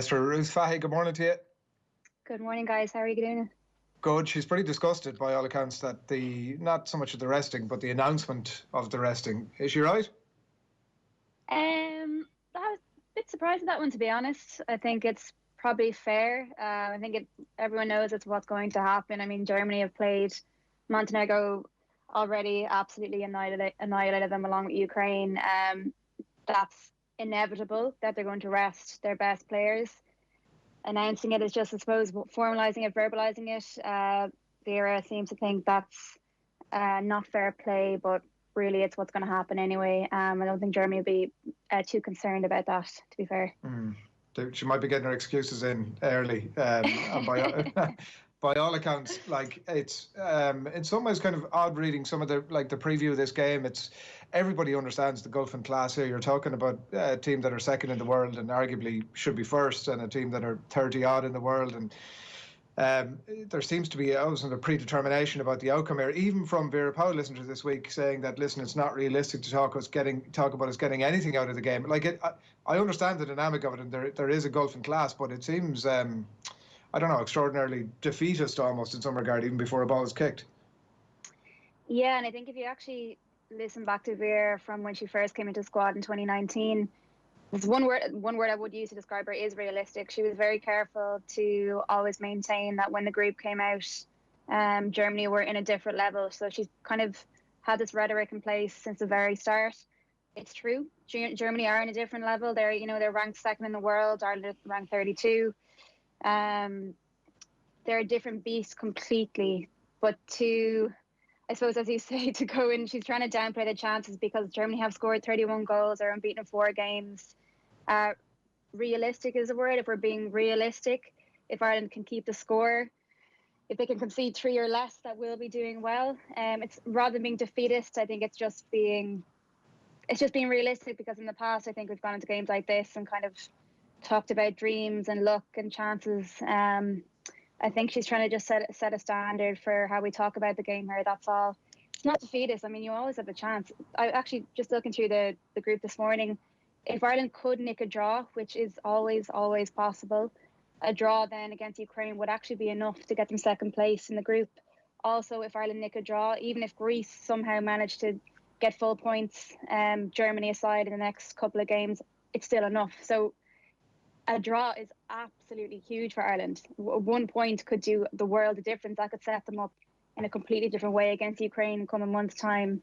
Mr. Ruth Fahy, good morning to you. Good morning, guys. How are you doing? Good. She's pretty disgusted by all accounts that not so much of the resting, but the announcement of the resting. Is she right? I was a bit surprised at that one, to be honest. I think it's probably fair. I think everyone knows it's what's going to happen. I mean, Germany have played Montenegro already, absolutely annihilated them along with Ukraine. That's inevitable that they're going to rest their best players. Announcing it is just, I suppose, formalising it, verbalising it. Vera seems to think that's not fair play, but really it's what's going to happen anyway. I don't think Germany will be too concerned about that, to be fair. She might be getting her excuses in early. And by all accounts, like it's in some ways kind of odd reading some of the preview of this game. It's everybody understands the gulf in class here. You're talking about a team that are second in the world and arguably should be first, and a team that are 30 odd in the world, and there seems to be a predetermination about the outcome here, even from Vera Pauw listeners this week saying that, listen, it's not realistic to talk about us getting anything out of the game. I understand the dynamic of it, and there is a gulf in class, but it seems I don't know, extraordinarily defeatist almost in some regard, even before a ball is kicked. Yeah, and I think if you actually listen back to Vera from when she first came into the squad in 2019, there's one word I would use to describe her is realistic. She was very careful to always maintain that when the group came out, Germany were in a different level. So she's kind of had this rhetoric in place since the very start. It's true. Germany are in a different level. They're ranked second in the world. Ireland ranked 32. They're a different beast completely. But I suppose, as you say, to go in, she's trying to downplay the chances because Germany have scored 31 goals. They're unbeaten in 4 games. Realistic is the word. If we're being realistic, if Ireland can keep the score, if they can concede 3 or less, that will be doing well. It's rather than being defeatist, I think it's just being realistic, because in the past I think we've gone into games like this and kind of talked about dreams and luck and chances. I think she's trying to just set a standard for how we talk about the game here. That's all. It's not defeatist. I mean, you always have a chance. I actually, just looking through the group this morning, if Ireland could nick a draw, which is always possible, a draw then against Ukraine would actually be enough to get them second place in the group. Also, if Ireland nick a draw, even if Greece somehow managed to get full points, Germany aside, in the next couple of games, it's still enough. So a draw is absolutely huge for Ireland. 1 point could do the world of difference. That could set them up in a completely different way against Ukraine in coming months' time.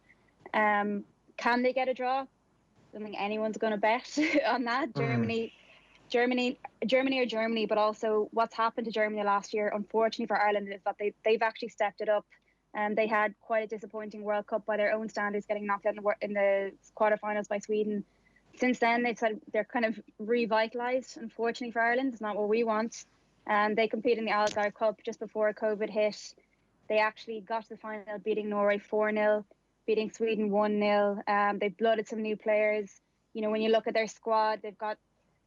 Can they get a draw? I don't think anyone's going to bet on that. Germany are Germany, but also what's happened to Germany last year, unfortunately for Ireland, is that they've actually stepped it up. They had quite a disappointing World Cup by their own standards, getting knocked out in the quarterfinals by Sweden. Since then, they've said they're kind of revitalised. Unfortunately for Ireland, it's not what we want. They competed in the Algarve Cup just before COVID hit. They actually got to the final, beating Norway 4-0, beating Sweden 1-0. They've blooded some new players. You know, when you look at their squad, they've got,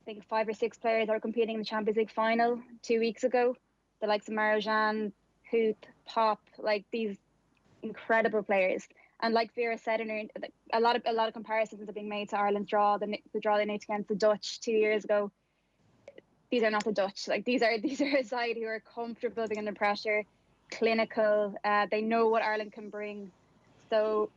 I think, 5 or 6 players that were competing in the Champions League final 2 weeks ago. The likes of Marjan, Hoop, Pop, like these incredible players. And like Vera said, a lot of comparisons are being made to Ireland's draw, the draw they made against the Dutch 2 years ago. These are not the Dutch. Like these are a side who are comfortable being under pressure, clinical. They know what Ireland can bring. So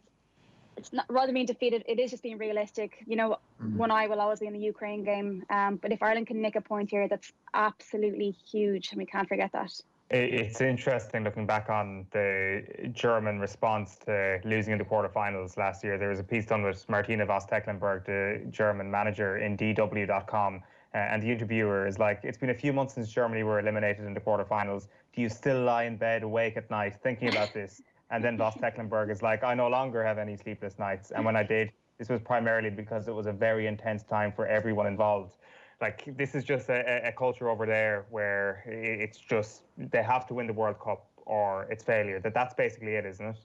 it's not, rather than being defeated, it is just being realistic. You know, one eye will always be in the Ukraine game. But if Ireland can nick a point here, that's absolutely huge, and we can't forget that. It's interesting looking back on the German response to losing in the quarterfinals last year. There was a piece done with Martina Voss-Tecklenburg, the German manager, in DW.com. And the interviewer is like, it's been a few months since Germany were eliminated in the quarterfinals. Do you still lie in bed awake at night thinking about this? And then Voss-Tecklenburg is like, I no longer have any sleepless nights. And when I did, this was primarily because it was a very intense time for everyone involved. Like, this is just a culture over there where it's just, they have to win the World Cup or it's failure. That's basically it, isn't it?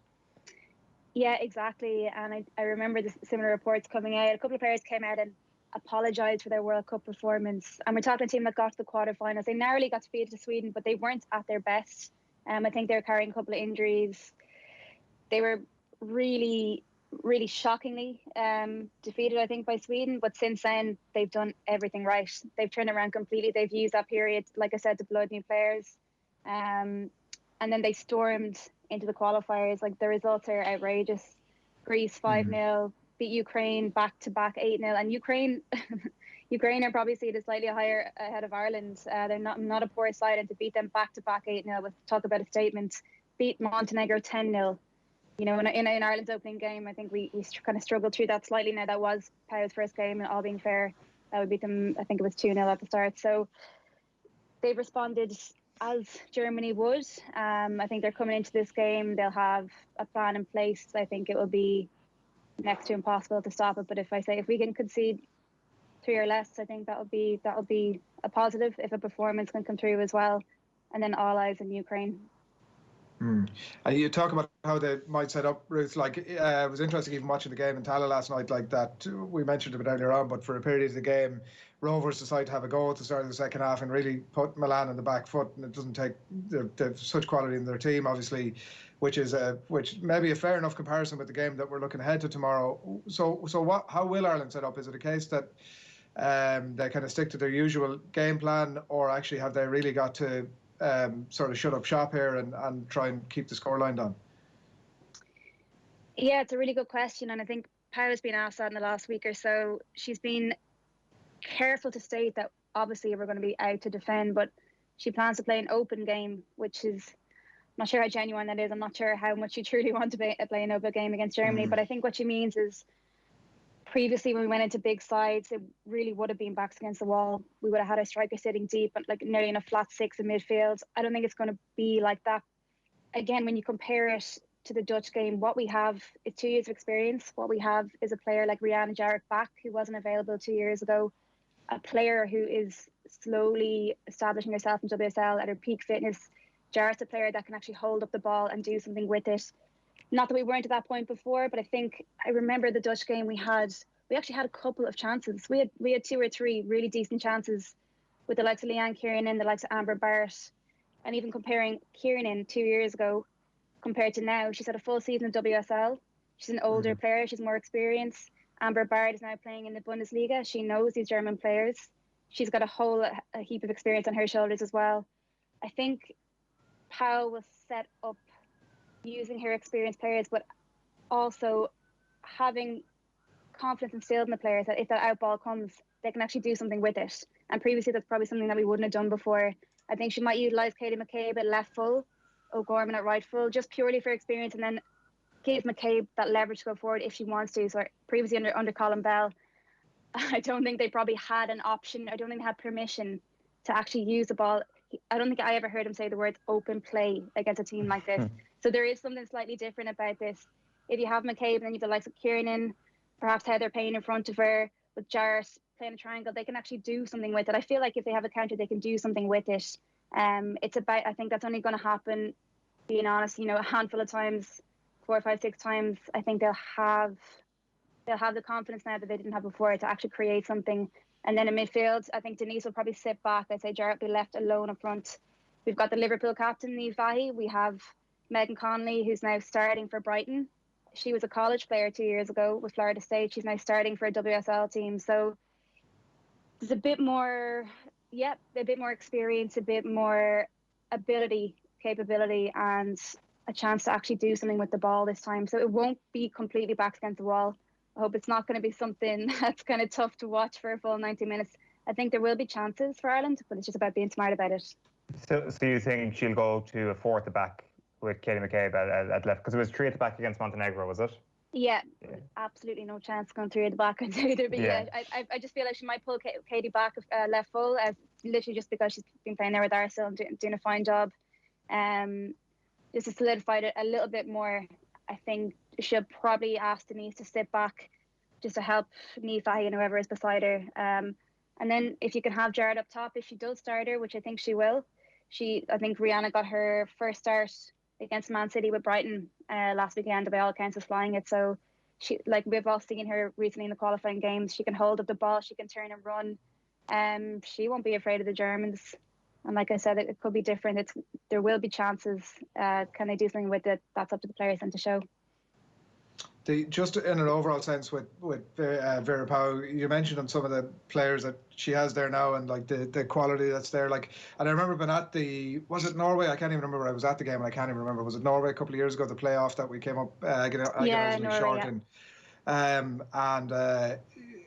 Yeah, exactly. And I remember the similar reports coming out. A couple of players came out and apologised for their World Cup performance. And we're talking a team that got to the quarterfinals. They narrowly got defeated to Sweden, but they weren't at their best. I think they were carrying a couple of injuries. They were really really shockingly defeated, I think, by Sweden. But since then, they've done everything right. They've turned around completely. They've used that period, like I said, to blood new players. And then they stormed into the qualifiers. Like, the results are outrageous. Greece 5-0, beat Ukraine back-to-back 8-0. And Ukraine are probably seen as slightly higher ahead of Ireland. They're not a poor side, and to beat them back-to-back 8-0, with talk about a statement, beat Montenegro 10-0. You know, in Ireland's opening game, I think we kind of struggled through that slightly. Now, that was Powell's first game, and all being fair, that would beat them, I think it was 2-0 at the start. So they've responded as Germany would. I think they're coming into this game, they'll have a plan in place. I think it will be next to impossible to stop it. But if we can concede 3 or less, I think that'll be a positive if a performance can come through as well. And then all eyes in Ukraine. And you talk about how they might set up, Ruth. Like, it was interesting even watching the game in Tala last night. Like that, we mentioned a bit earlier on, but for a period of the game, Rovers decided to have a go at the start of the second half and really put Milan on the back foot. And it doesn't take they've such quality in their team, obviously, which may be a fair enough comparison with the game that we're looking ahead to tomorrow. So how will Ireland set up? Is it a case that they kind of stick to their usual game plan, or actually have they really got to sort of shut up shop here and try and keep the scoreline down? Yeah, it's a really good question, and I think Paola's been asked that in the last week or so. She's been careful to state that obviously we're going to be out to defend, but she plans to play an open game, which is, I'm not sure how genuine that is. I'm not sure how much you truly want to play an open game against Germany, but I think what she means is, previously when we went into big sides, it really would have been backs against the wall. We would have had a striker sitting deep, like nearly in a flat six in midfield. I don't think it's going to be like that. Again, when you compare it to the Dutch game, what we have is 2 years of experience. What we have is a player like Rianna Jarrett back, who wasn't available 2 years ago. A player who is slowly establishing herself in WSL at her peak fitness. Jarrett's a player that can actually hold up the ball and do something with it. Not that we weren't at that point before, but I remember the Dutch game, we actually had a couple of chances. We had 2 or 3 really decent chances with the likes of Leanne Kiernan, the likes of Amber Barrett, and even comparing Kiernan 2 years ago compared to now. She's had a full season of WSL. She's an older player. She's more experienced. Amber Barrett is now playing in the Bundesliga. She knows these German players. She's got a heap of experience on her shoulders as well. I think Powell was set up using her experienced players, but also having confidence instilled in the players that if that out ball comes, they can actually do something with it. And previously, that's probably something that we wouldn't have done before. I think she might utilise Katie McCabe at left full, O'Gorman at right full, just purely for experience, and then give McCabe that leverage to go forward if she wants to. So previously under Colin Bell, I don't think they probably had an option. I don't think they had permission to actually use the ball. I don't think I ever heard him say the words open play against a team like this. So there is something slightly different about this. If you have McCabe and then you have the likes of Kiernan, perhaps Heather Payne in front of her, with Jarrett playing a triangle, they can actually do something with it. I feel like if they have a counter, they can do something with it. It's about, I think that's only going to happen, being honest, a handful of times, 4, 5, 6 times. I think they'll have the confidence now that they didn't have before to actually create something. And then in midfield, I think Denise will probably sit back. I'd say Jarrett will be left alone up front. We've got the Liverpool captain, Ruth Fahy. We have Megan Connolly, who's now starting for Brighton. She was a college player 2 years ago with Florida State. She's now starting for a WSL team. So there's a bit more experience, a bit more capability, and a chance to actually do something with the ball this time. So it won't be completely backs against the wall. I hope it's not going to be something that's kind of tough to watch for a full 90 minutes. I think there will be chances for Ireland, but it's just about being smart about it. So you think she'll go to a 4 at the back with Katie McCabe at left? Because it was 3 at the back against Montenegro, was it? Yeah. Absolutely no chance going 3 at the back. I'd say there, but I just feel like she might pull Katie back left full, literally just because she's been playing there with Arsenal and doing a fine job. Just to solidify it a little bit more, I think she'll probably ask Denise to sit back just to help Fahy and whoever is beside her. And then if you can have Jarrett up top, if she does start her, which I think she will. I think Rihanna got her first start against Man City with Brighton last weekend. By all accounts, was flying it. So we've all seen her recently in the qualifying games. She can hold up the ball. She can turn and run. She won't be afraid of the Germans. And like I said, it could be different. There will be chances. Can they do something with it? That's up to the players and to show. just in an overall sense with Vera Pauw, you mentioned on some of the players that she has there now and like the quality that's there. Like, and I remember being at was it Norway? I can't even remember. I was at the game and I can't even remember. Was it Norway a couple of years ago, the playoff that we came up Norway, short in?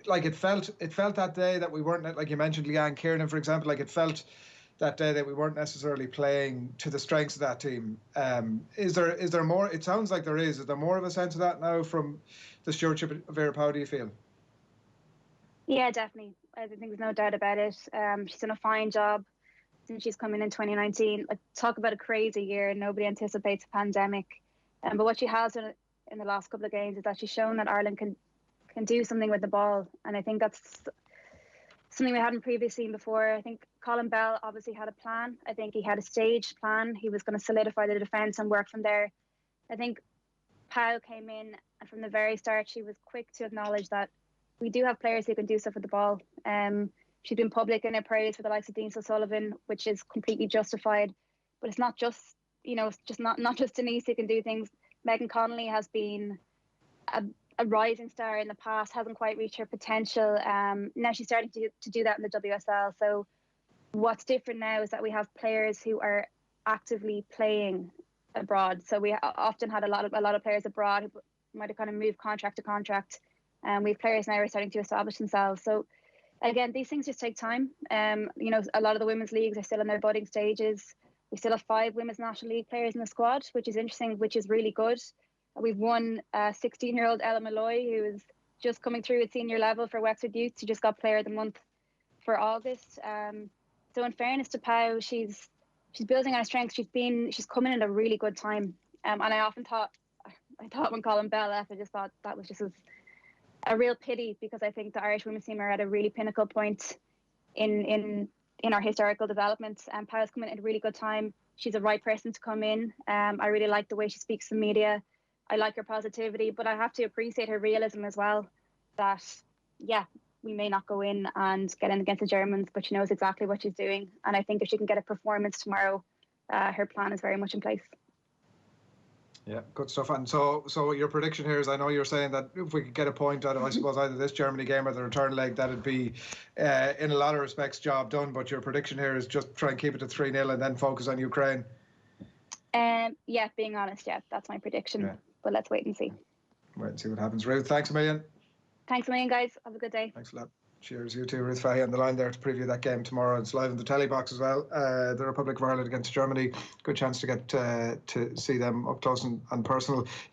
Like it felt that day that we weren't, like you mentioned, Leanne Kiernan, for example, like it felt that day that we weren't necessarily playing to the strengths of that team. Is there more? It sounds like there is. Is there more of a sense of that now from the stewardship of Vera Pauw, do you feel? Yeah, definitely. I think there's no doubt about it. She's done a fine job since she's come in 2019. Like, talk about a crazy year. Nobody anticipates a pandemic. But what she has done in the last couple of games is that she's shown that Ireland can do something with the ball. And I think that's something we hadn't previously seen before. I think Colin Bell obviously had a plan. I think he had a staged plan. He was going to solidify the defence and work from there. I think Pauw came in, and from the very start, she was quick to acknowledge that we do have players who can do stuff with the ball. She's been public in her praise for the likes of Dean Sullivan, which is completely justified. But it's not just, it's just not just Denise who can do things. Megan Connolly has been a rising star in the past, hasn't quite reached her potential. Now she's starting to do that in the WSL. So what's different now is that we have players who are actively playing abroad. So we often had a lot of players abroad who might have kind of moved contract to contract. We have players now who are starting to establish themselves. So again, these things just take time. A lot of the women's leagues are still in their budding stages. We still have 5 women's National League players in the squad, which is interesting, which is really good. We've won 16-year-old Ella Malloy, who is just coming through at senior level for Wexford Youth. She just got Player of the Month for August. So in fairness to Pauw, she's building on her strength. She's coming at a really good time. And I often thought when Colin Bell left, I just thought that was just a real pity, because I think the Irish women's team are at a really pinnacle point in our historical development. And Pauw's coming at a really good time. She's the right person to come in. I really like the way she speaks to the media. I like her positivity, but I have to appreciate her realism as well, that, yeah, we may not go in and get in against the Germans, but she knows exactly what she's doing. And I think if she can get a performance tomorrow, her plan is very much in place. Yeah, good stuff. And so your prediction here is, I know you're saying that if we could get a point out of, I suppose, either this Germany game or the return leg, that'd be, in a lot of respects, job done. But your prediction here is just try and keep it to 3-0 and then focus on Ukraine. Yeah, being honest, yeah, that's my prediction. Yeah. But let's wait and see. Wait and see what happens. Ruth, thanks a million. Thanks a million, guys. Have a good day. Thanks a lot. Cheers, you too. Ruth Fahy on the line there to preview that game tomorrow. It's live in the telly box as well. The Republic of Ireland against Germany. Good chance to get to see them up close and personal.